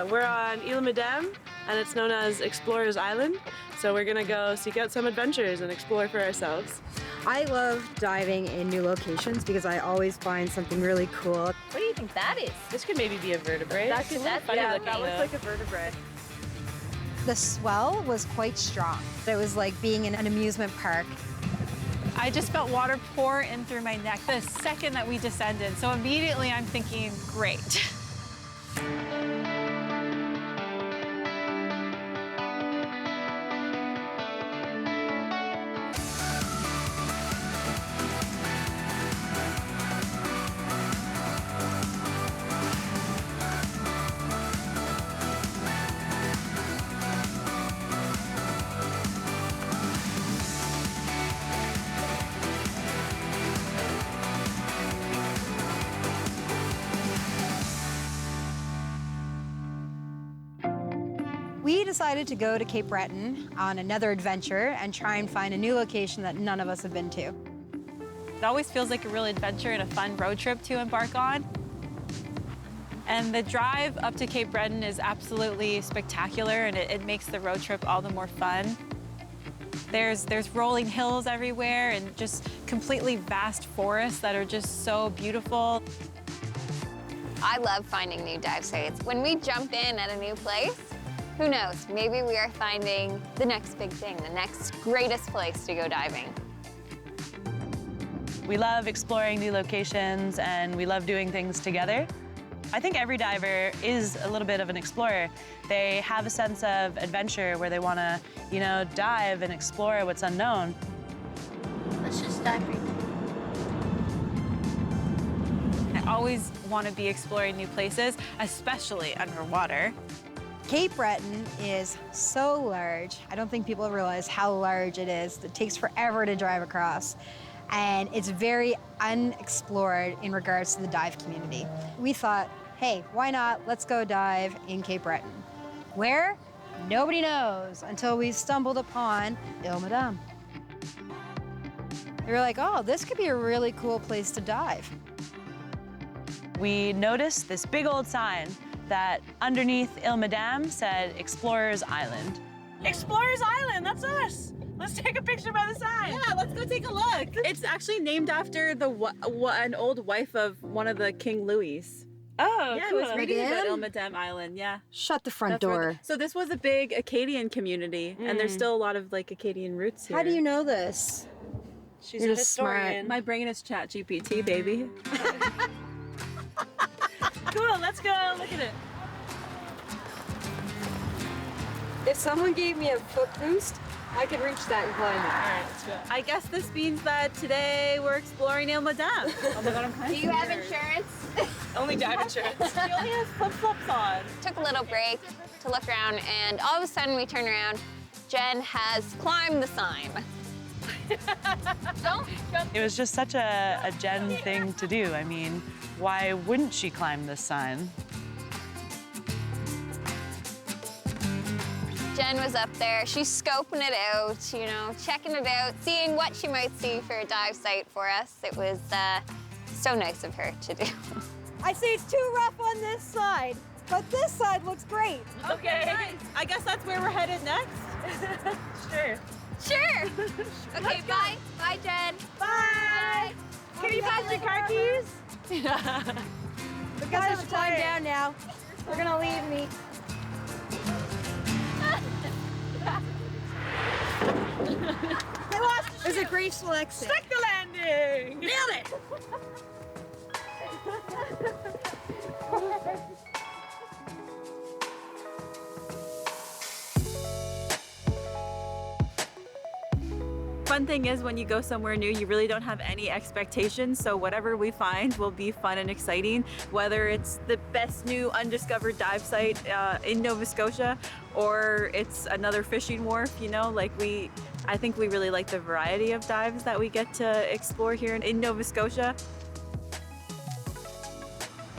We're on Île Madame, and it's known as Explorers Island. So we're gonna go seek out some adventures and explore for ourselves. I love diving in new locations because I always find something really cool. What do you think that is? This could maybe be a vertebrate. That's funny looking. That looks like a vertebrate. The swell was quite strong. It was like being in an amusement park. I just felt water pour in through my neck the second that we descended. So immediately I'm thinking, great. We decided to go to Cape Breton on another adventure and try and find a new location that none of us have been to. It always feels like a real adventure and a fun road trip to embark on. And the drive up to Cape Breton is absolutely spectacular, and it makes the road trip all the more fun. There's rolling hills everywhere and just completely vast forests that are just so beautiful. I love finding new dive sites. When we jump in at a new place, who knows, maybe we are finding the next big thing, the next greatest place to go diving. We love exploring new locations and we love doing things together. I think every diver is a little bit of an explorer. They have a sense of adventure where they want to, dive and explore what's unknown. Let's just dive right there. I always want to be exploring new places, especially underwater. Cape Breton is so large. I don't think people realize how large it is. It takes forever to drive across. And it's very unexplored in regards to the dive community. We thought, hey, why not? Let's go dive in Cape Breton. Where? Nobody knows until we stumbled upon Île Madame. We were like, oh, this could be a really cool place to dive. We noticed this big old sign that underneath Île Madame said Explorers Island. Explorers Island, that's us. Let's take a picture by the sign. Yeah, let's go take a look. It's actually named after an old wife of one of the King Louis. Oh, yeah, cool. it was reading about Île Madame Island, yeah. Shut the front That's where door. so this was a big Acadian community, and there's still a lot of Acadian roots here. How do you know this? She's You're a just smart. historian. My brain is ChatGPT, baby. Cool, let's go look at it. If someone gave me a foot boost, I could reach that and climb it. All right, let's go. I guess this means that today we're exploring Île Madame. Oh my God, I'm kind Do of you have insurance? Only dive insurance. She only has flip-flops on. Took a little break to look around, and all of a sudden we turn around. Jen has climbed the sign. Don't jump. It was just such a Jen thing to do. I mean, why wouldn't she climb this sign? Jen was up there. She's scoping it out, checking it out, seeing what she might see for a dive site for us. It was so nice of her to do. I see it's too rough on this side, but this side looks great. Okay, nice. I guess that's where we're headed next. Sure. Sure. Okay, bye. Bye, Jen. Bye. Can you pass your car keys? We got to climb down now. They're gonna leave me. I lost. There's a graceful exit. Stick the landing! Nailed it. Fun thing is, when you go somewhere new, you really don't have any expectations, so whatever we find will be fun and exciting, whether it's the best new undiscovered dive site in Nova Scotia, or it's another fishing wharf, I think we really like the variety of dives that we get to explore here in Nova Scotia.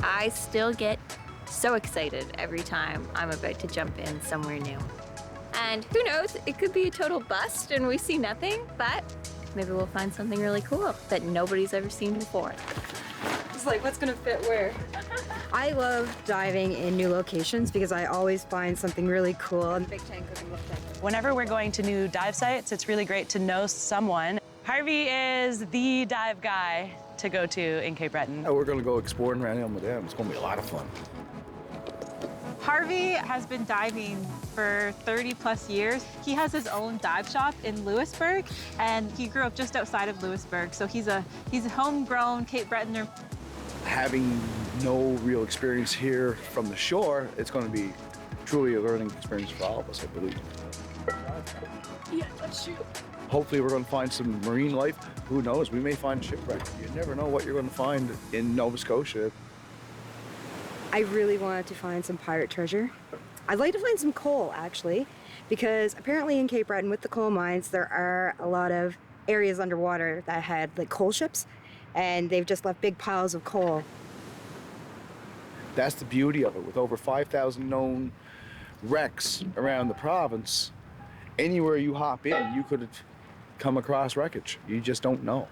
I still get so excited every time I'm about to jump in somewhere new. And who knows, it could be a total bust and we see nothing, but maybe we'll find something really cool that nobody's ever seen before. It's like, what's gonna fit where? I love diving in new locations because I always find something really cool. And big tank looking little tank. Whenever we're going to new dive sites, it's really great to know someone. Harvey is the dive guy to go to in Cape Breton. We're gonna go exploring around Elma Dam. It's gonna be a lot of fun. Harvey has been diving for 30 plus years. He has his own dive shop in Lewisburg, and he grew up just outside of Lewisburg. So he's a homegrown Cape Bretoner. Having no real experience here from the shore, it's gonna be truly a learning experience for all of us, I believe. Yeah, let's shoot. Hopefully we're gonna find some marine life. Who knows, we may find shipwreck. You never know what you're gonna find in Nova Scotia. I really wanted to find some pirate treasure. I'd like to find some coal, actually, because apparently in Cape Breton with the coal mines, there are a lot of areas underwater that had like coal ships, and they've just left big piles of coal. That's the beauty of it. With over 5,000 known wrecks around the province, anywhere you hop in, you could come across wreckage. You just don't know.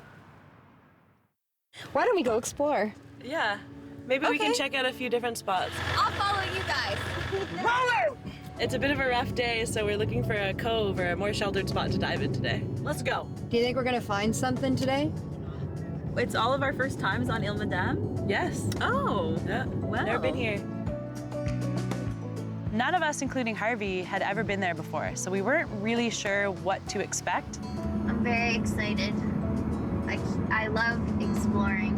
Why don't we go explore? Yeah, maybe we can check out a few different spots. I'll follow you guys. It's a bit of a rough day, so we're looking for a cove or a more sheltered spot to dive in today. Let's go. Do you think we're gonna find something today? It's all of our first times on Elma Dam? Yes. Oh, Yeah. wow. Never been here. None of us, including Harvey, had ever been there before, so we weren't really sure what to expect. I'm very excited. I love exploring.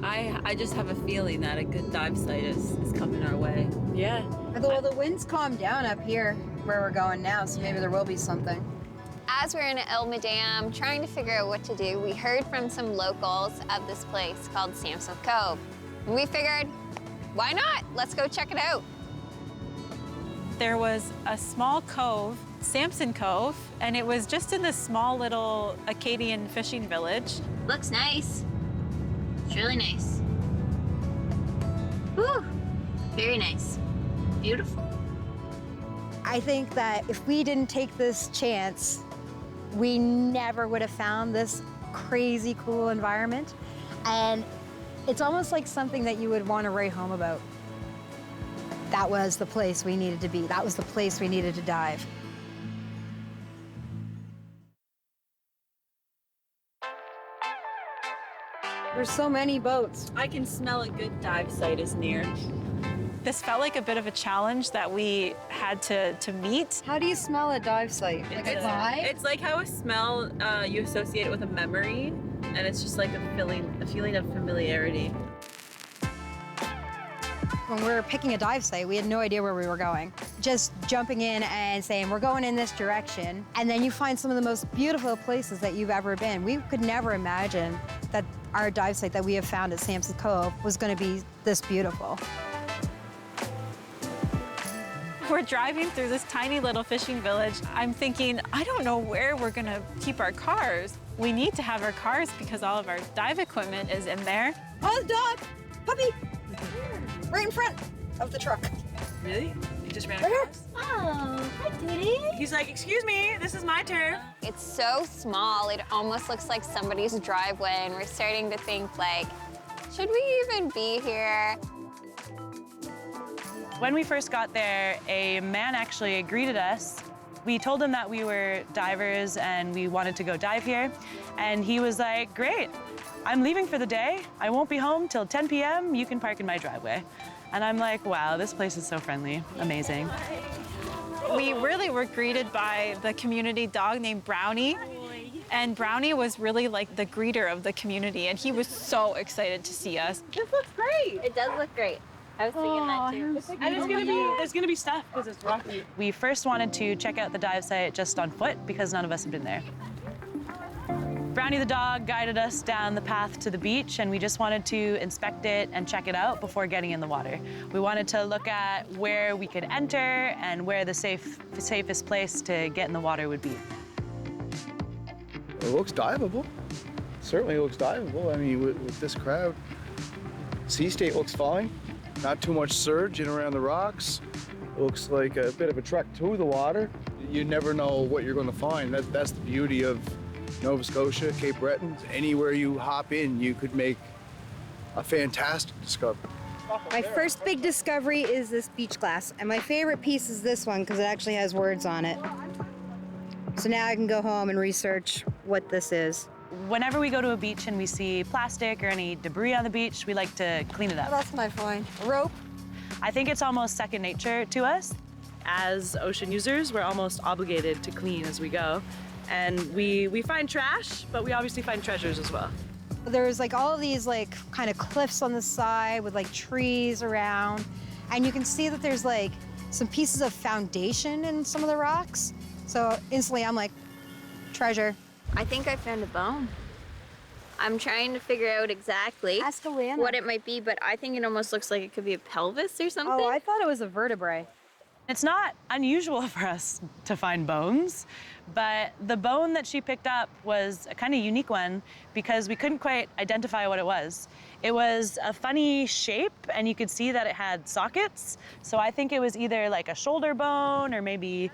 I just have a feeling that a good dive site is coming our way. Yeah. Well, the wind's calmed down up here where we're going now, so maybe there will be something. As we're in Elma Dam trying to figure out what to do, we heard from some locals of this place called Samson Cove. And we figured, why not? Let's go check it out. There was a small cove, Samson Cove, and it was just in this small little Acadian fishing village. Looks nice. It's really nice. Whew, very nice. Beautiful. I think that if we didn't take this chance, we never would have found this crazy cool environment. And it's almost like something that you would want to write home about. That was the place we needed to be. That was the place we needed to dive. There's so many boats. I can smell a good dive site is near. This felt like a bit of a challenge that we had to meet. How do you smell a dive site? Like a vibe? It's like how a smell you associate it with a memory, and it's just like a feeling of familiarity. When we were picking a dive site, we had no idea where we were going. Just jumping in and saying, we're going in this direction. And then you find some of the most beautiful places that you've ever been. We could never imagine that our dive site that we have found at Samson Cove was going to be this beautiful. We're driving through this tiny little fishing village. I'm thinking, I don't know where we're gonna keep our cars. We need to have our cars because all of our dive equipment is in there. Oh, the dog! Puppy! Right in front of the truck. Really? You just ran Right here. across? Oh, hi, Duty. He's like, excuse me, this is my turf. It's so small, it almost looks like somebody's driveway, and we're starting to think, like, should we even be here? When we first got there, a man actually greeted us. We told him that we were divers and we wanted to go dive here. And he was like, great, I'm leaving for the day. I won't be home till 10 p.m. You can park in my driveway. And I'm like, wow, this place is so friendly, amazing. We really were greeted by the community dog named Brownie. And Brownie was really like the greeter of the community, and he was so excited to see us. This looks great. It does look great. I was thinking that too. And there's gonna be stuff because it's rocky. We first wanted to check out the dive site just on foot because none of us had been there. Brownie the dog guided us down the path to the beach, and we just wanted to inspect it and check it out before getting in the water. We wanted to look at where we could enter and where the safest place to get in the water would be. It looks diveable. Certainly looks diveable. I mean, with this crowd, sea state looks fine. Not too much surge in around the rocks. It looks like a bit of a trek to the water. You never know what you're going to find. That's the beauty of Nova Scotia, Cape Breton. Anywhere you hop in, you could make a fantastic discovery. My first big discovery is this beach glass, and my favorite piece is this one because it actually has words on it. So now I can go home and research what this is. Whenever we go to a beach and we see plastic or any debris on the beach, we like to clean it up. What else can I find? A rope. I think it's almost second nature to us. As ocean users, we're almost obligated to clean as we go. And we find trash, but we obviously find treasures as well. There's like all of these like kind of cliffs on the side with like trees around. And you can see that there's like some pieces of foundation in some of the rocks. So instantly I'm like, treasure. I think I found a bone. I'm trying to figure out exactly Ask Alana. what it might be, but I think it almost looks like it could be a pelvis or something. Oh, I thought it was a vertebrae. It's not unusual for us to find bones, but the bone that she picked up was a kind of unique one because we couldn't quite identify what it was. It was a funny shape, and you could see that it had sockets. So I think it was either like a shoulder bone or maybe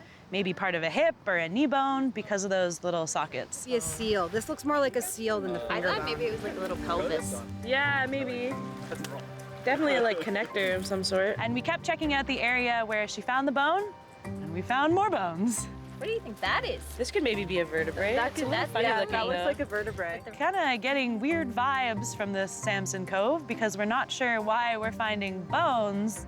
part of a hip or a knee bone because of those little sockets. Be a seal. This looks more like a seal than the I finger thought bone. maybe it was like a little pelvis. Yeah, maybe. Definitely a like connector of some sort. And we kept checking out the area where she found the bone, and we found more bones. What do you think that is? This could maybe be a vertebrae. It's a little funny looking, that looks though. like a vertebrae. Kind of getting weird vibes from this Samson Cove because we're not sure why we're finding bones.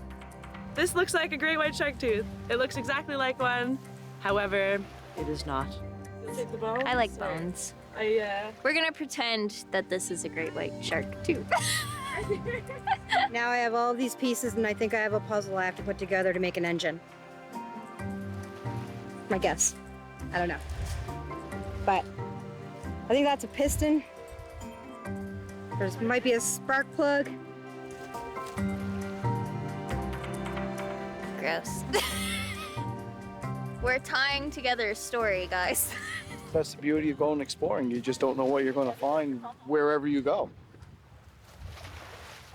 This looks like a great white shark tooth. It looks exactly like one. However, it is not. I like bones. We're gonna pretend that this is a great white shark too. Now I have all these pieces, and I think I have a puzzle I have to put together to make an engine. My guess. I don't know. But I think that's a piston. There might be a spark plug. Gross. We're tying together a story, guys. That's the beauty of going exploring. You just don't know what you're going to find wherever you go.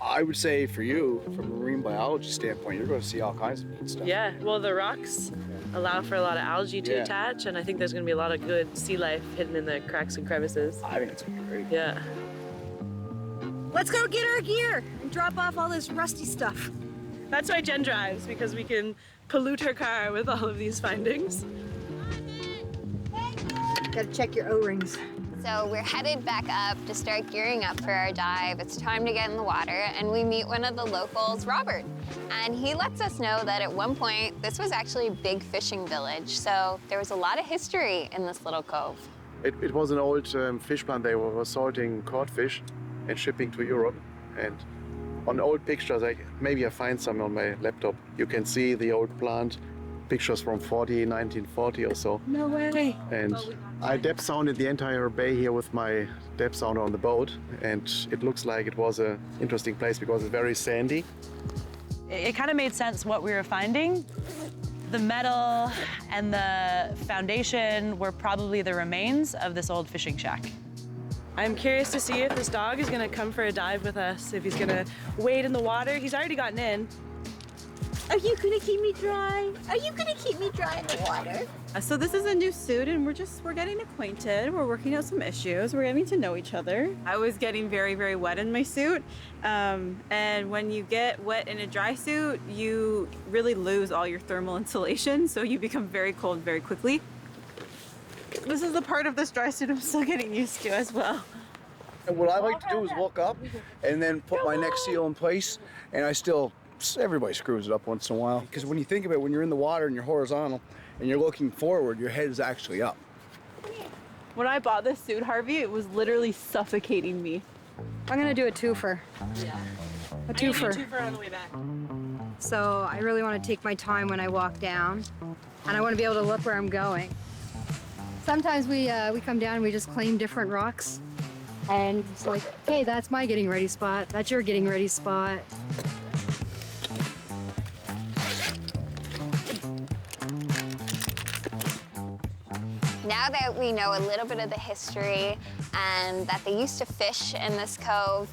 I would say for you, from a marine biology standpoint, you're going to see all kinds of neat stuff. Yeah, well, the rocks allow for a lot of algae to attach, and I think there's going to be a lot of good sea life hidden in the cracks and crevices. I think it's going to be great. Yeah. Let's go get our gear and drop off all this rusty stuff. That's why Jen drives, because we can pollute her car with all of these findings. Gotta check your O-rings. So we're headed back up to start gearing up for our dive. It's time to get in the water, and we meet one of the locals, Robert. And he lets us know that at one point, this was actually a big fishing village. So there was a lot of history in this little cove. It was an old fish plant. They were salting cod fish and shipping to Europe. And on old pictures, maybe I find some on my laptop, you can see the old plant, pictures from 1940 or so. No way. And I depth sounded the entire bay here with my depth sounder on the boat, and it looks like it was an interesting place because it's very sandy. It kind of made sense what we were finding. The metal and the foundation were probably the remains of this old fishing shack. I'm curious to see if this dog is gonna come for a dive with us, if he's gonna wade in the water. He's already gotten in. Are you gonna keep me dry? Are you gonna keep me dry in the water? So this is a new suit, and we're getting acquainted. We're working out some issues. We're getting to know each other. I was getting very, very wet in my suit. And when you get wet in a dry suit, you really lose all your thermal insulation, so you become very cold very quickly. This is the part of this dry suit I'm still getting used to as well. And what I like to do is walk up and then put my neck seal in place, and everybody screws it up once in a while. Because when you think of it, when you're in the water and you're horizontal and you're looking forward, your head is actually up. When I bought this suit, Harvey, it was literally suffocating me. I'm gonna do a twofer. A twofer. Twofer on the way back. So I really want to take my time when I walk down, and I want to be able to look where I'm going. Sometimes we come down and we just claim different rocks, and it's like, hey, that's my getting ready spot. That's your getting ready spot. Now that we know a little bit of the history and that they used to fish in this cove,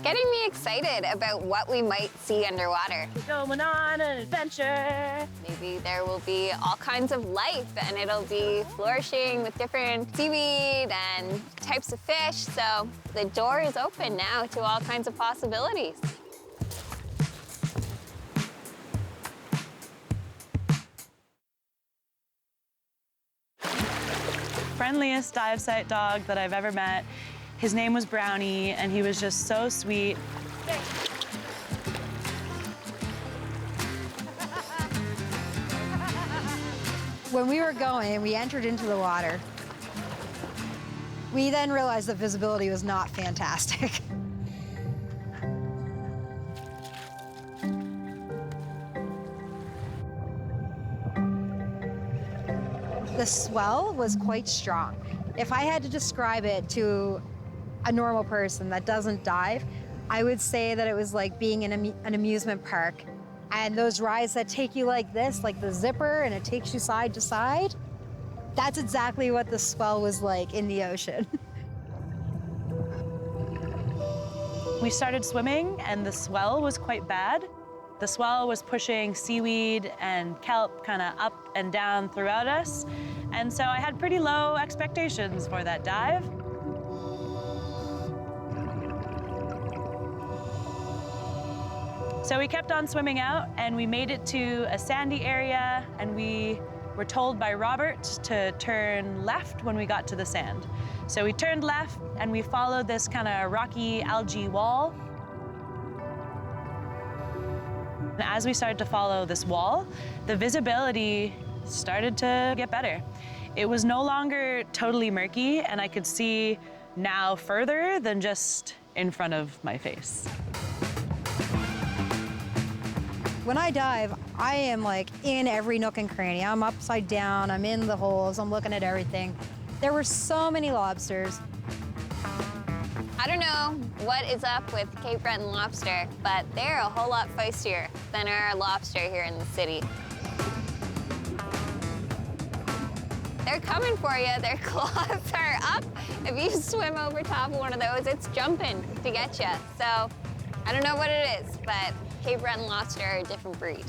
getting me excited about what we might see underwater. Going on an adventure. Maybe there will be all kinds of life, and it'll be flourishing with different seaweed and types of fish. So the door is open now to all kinds of possibilities. friendliest dive site dog that I've ever met. His name was Brownie, and he was just so sweet. When we were going, we entered into the water. We then realized the visibility was not fantastic. The swell was quite strong. If I had to describe it to a normal person that doesn't dive, I would say that it was like being in an amusement park. And those rides that take you like this, like the zipper, and it takes you side to side, that's exactly what the swell was like in the ocean. We started swimming, and the swell was quite bad. The swell was pushing seaweed and kelp kind of up and down throughout us. And so I had pretty low expectations for that dive. So we kept on swimming out, and we made it to a sandy area, and we were told by Robert to turn left when we got to the sand. So we turned left, and we followed this kind of rocky algae wall. And as we started to follow this wall, the visibility started to get better. It was no longer totally murky, and I could see now further than just in front of my face. When I dive, I am like in every nook and cranny. I'm upside down, I'm in the holes, I'm looking at everything. There were so many lobsters. I don't know what is up with Cape Breton lobster, but they're a whole lot feistier than our lobster here in the city. They're coming for you. Their claws are up. If you swim over top of one of those, it's jumping to get you. So I don't know what it is, but Cape Breton lobster are a different breed.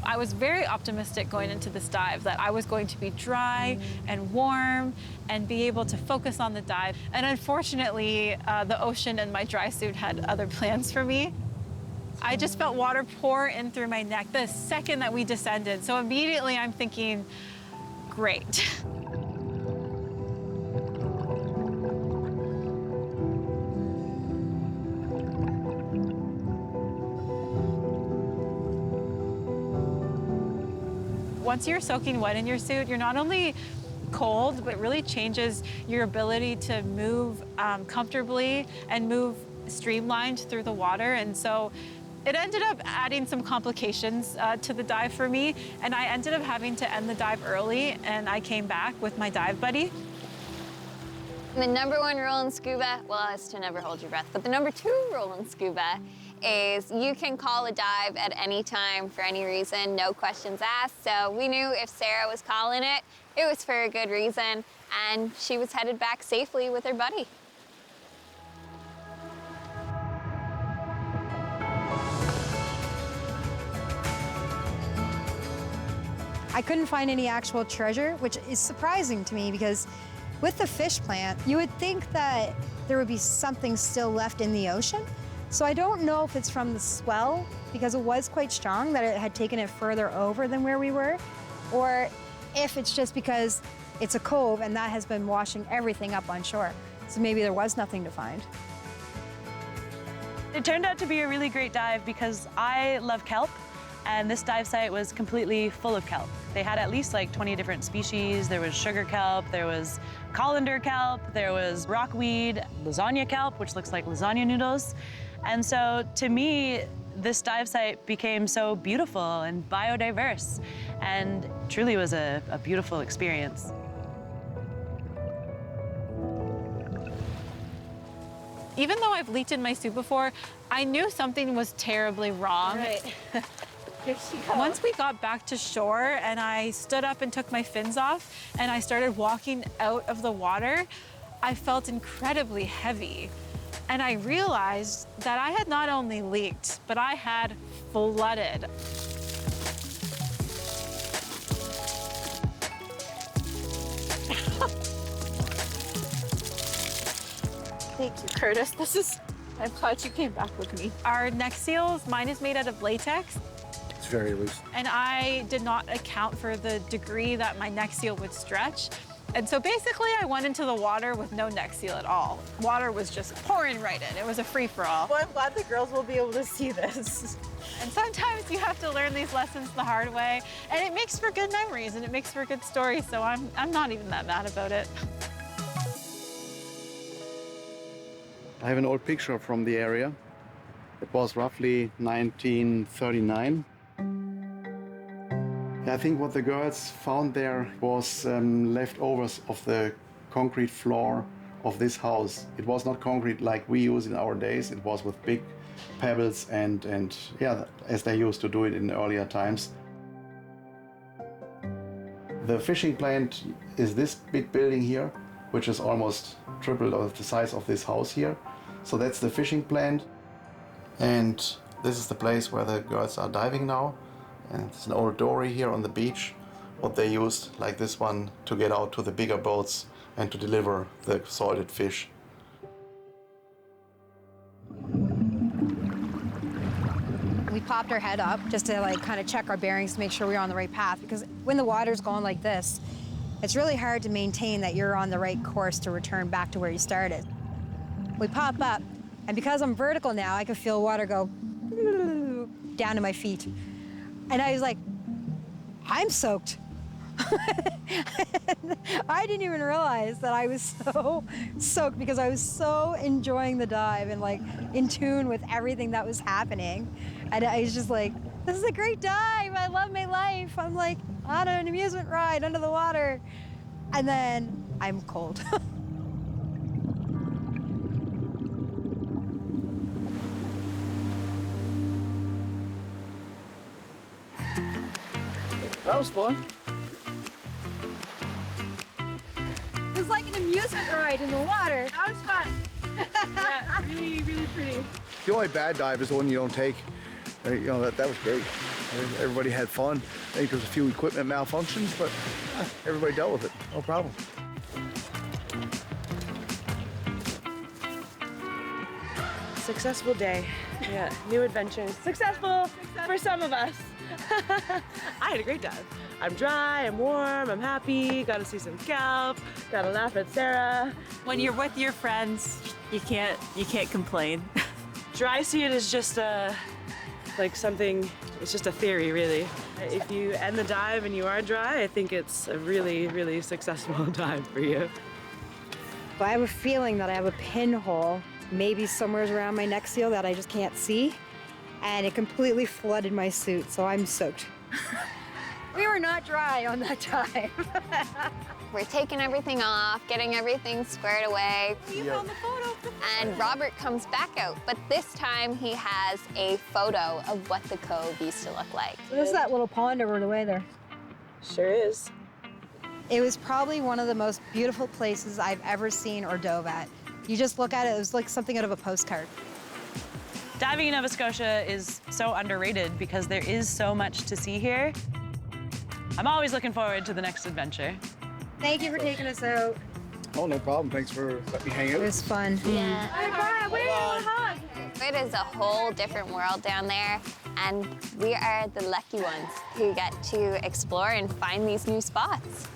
I was very optimistic going into this dive that I was going to be dry and warm and be able to focus on the dive. And unfortunately, the ocean and my dry suit had other plans for me. I just felt water pour in through my neck the second that we descended. So immediately I'm thinking, great. Once you're soaking wet in your suit, you're not only cold, but really changes your ability to move comfortably and move streamlined through the water. And so it ended up adding some complications to the dive for me. And I ended up having to end the dive early, and I came back with my dive buddy. The #1 rule in scuba, well, is to never hold your breath, but the #2 rule in scuba is you can call a dive at any time for any reason, no questions asked. So we knew if Sarah was calling it, it was for a good reason, and she was headed back safely with her buddy. I couldn't find any actual treasure, which is surprising to me because with the fish plant, you would think that there would be something still left in the ocean. So I don't know if it's from the swell, because it was quite strong, that it had taken it further over than where we were, or if it's just because it's a cove and that has been washing everything up on shore. So maybe there was nothing to find. It turned out to be a really great dive because I love kelp, and this dive site was completely full of kelp. They had at least like 20 different species. There was sugar kelp, there was colander kelp, there was rockweed, lasagna kelp, which looks like lasagna noodles. And so to me, this dive site became so beautiful and biodiverse, and truly was a beautiful experience. Even though I've leaked in my suit before, I knew something was terribly wrong. Right. Here she goes. Once we got back to shore and I stood up and took my fins off and I started walking out of the water, I felt incredibly heavy. And I realized that I had not only leaked, but I had flooded. Thank you, Curtis. I'm glad you came back with me. Our neck seals, mine is made out of latex. It's very loose. And I did not account for the degree that my neck seal would stretch. And so basically I went into the water with no neck seal at all. Water was just pouring right in. It was a free-for-all. Well, I'm glad the girls will be able to see this. And sometimes you have to learn these lessons the hard way, and it makes for good memories and it makes for good stories, so I'm not even that mad about it. I have an old picture from the area. It was roughly 1939. I think what the girls found there was leftovers of the concrete floor of this house. It was not concrete like we use in our days. It was with big pebbles and yeah, as they used to do it in earlier times. The fishing plant is this big building here, which is almost triple of the size of this house here. So that's the fishing plant. And this is the place where the girls are diving now. And it's an old dory here on the beach, what they used, like this one, to get out to the bigger boats and to deliver the salted fish. We popped our head up just to like kind of check our bearings to make sure we were on the right path, because when the water's going like this, it's really hard to maintain that you're on the right course to return back to where you started. We pop up, and because I'm vertical now, I can feel water go down to my feet. And I was like, I'm soaked. I didn't even realize that I was so soaked because I was so enjoying the dive and like in tune with everything that was happening. And I was just like, this is a great dive. I love my life. I'm like on an amusement ride under the water. And then I'm cold. That was fun. It was like an amusement ride in the water. That was fun. Yeah, really, really pretty. The only bad dive is the one you don't take. You know, that was great. Everybody had fun. I think there was a few equipment malfunctions, but everybody dealt with it. No problem. Successful day. Yeah, new adventures. Successful for some of us. I had a great dive. I'm dry, I'm warm, I'm happy, got to see some kelp, got to laugh at Sarah. When you're with your friends, you can't complain. Dry see it as just like something, it's just a theory really. If you end the dive and you are dry, I think it's a really, really successful dive for you. But I have a feeling that I have a pinhole, maybe somewhere around my neck seal that I just can't see. And it completely flooded my suit, so I'm soaked. We were not dry on that dive. We're taking everything off, getting everything squared away. You found the photo. And Robert comes back out, but this time he has a photo of what the cove used to look like. There's that little pond over the way there. Sure is. It was probably one of the most beautiful places I've ever seen or dove at. You just look at it, it was like something out of a postcard. Diving in Nova Scotia is so underrated because there is so much to see here. I'm always looking forward to the next adventure. Thank you for taking us out. Oh, no problem. Thanks for letting me hang It out. was fun. Yeah. Bye. It is a whole different world down there, and we are the lucky ones who get to explore and find these new spots.